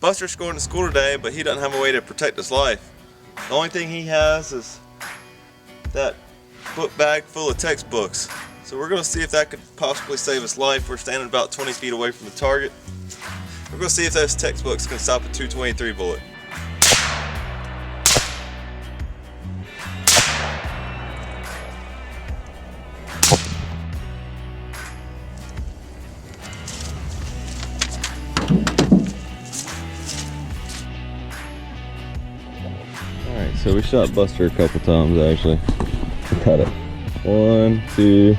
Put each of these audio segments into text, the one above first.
Buster's going to school today, but he doesn't have a way to protect his life. The only thing he has is that book bag full of textbooks. So we're gonna see if that could possibly save his life. We're standing about 20 feet away from the target. We're gonna see if those textbooks can stop a .223 bullet. Alright, so we shot Buster a couple times actually. Cut it. 1, 2,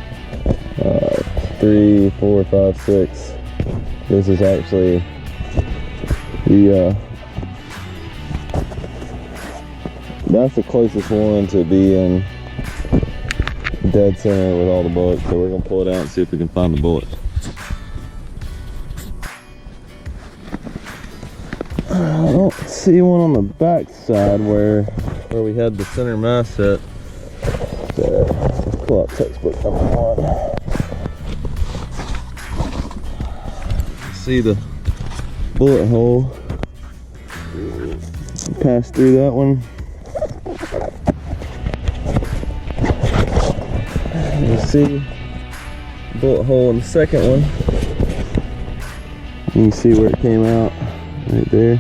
3, 4, 5, 6. This is actually the that's the closest one to being dead center with all the bullets. So we're gonna pull it out and see if we can find the bullet. I don't see one on the back side where we had the center mass set. So let's pull out textbook number 1. See the bullet hole pass through that one. You see bullet hole in the second one. You can see where it came out right there.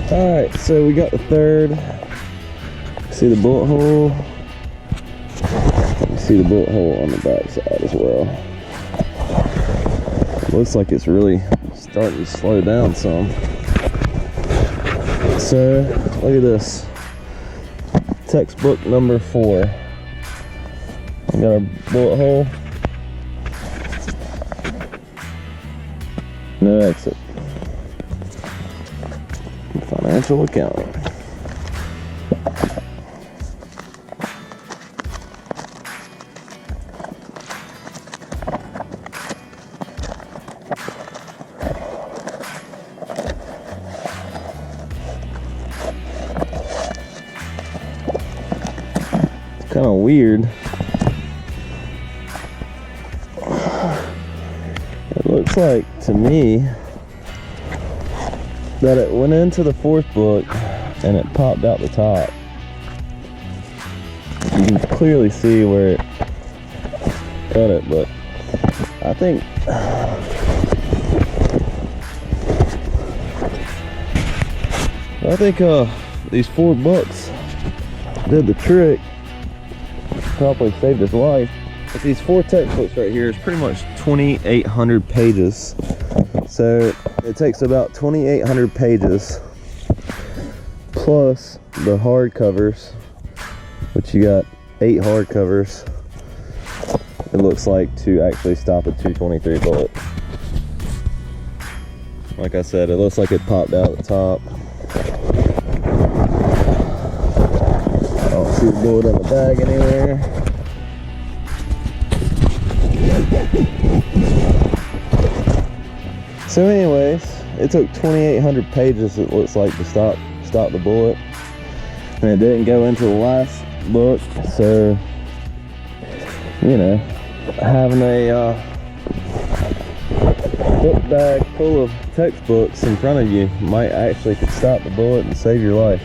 Alright, so we got the third. See the bullet hole. You see the bullet hole on the back side as well. Looks like it's really starting to slow down some. So look at this. Textbook number 4. We got our bullet hole. No exit. Financial accounting. It's kind of weird. It looks like to me that it went into the 4th book and it popped out the top. You can clearly see where it cut it, but I think these 4 books did the trick. Probably saved his life. But these 4 textbooks right here is pretty much 2,800 pages. So it takes about 2,800 pages plus the hardcovers, which you got 8 hardcovers. It looks like to actually stop a .223 bullet. Like I said, it looks like it popped out at the top. I don't see the bullet in the bag anywhere. So anyways, it took 2,800 pages, it looks like, to stop the bullet, and it didn't go into the last book. So, you know, having a book bag full of textbooks in front of you might actually could stop the bullet and save your life.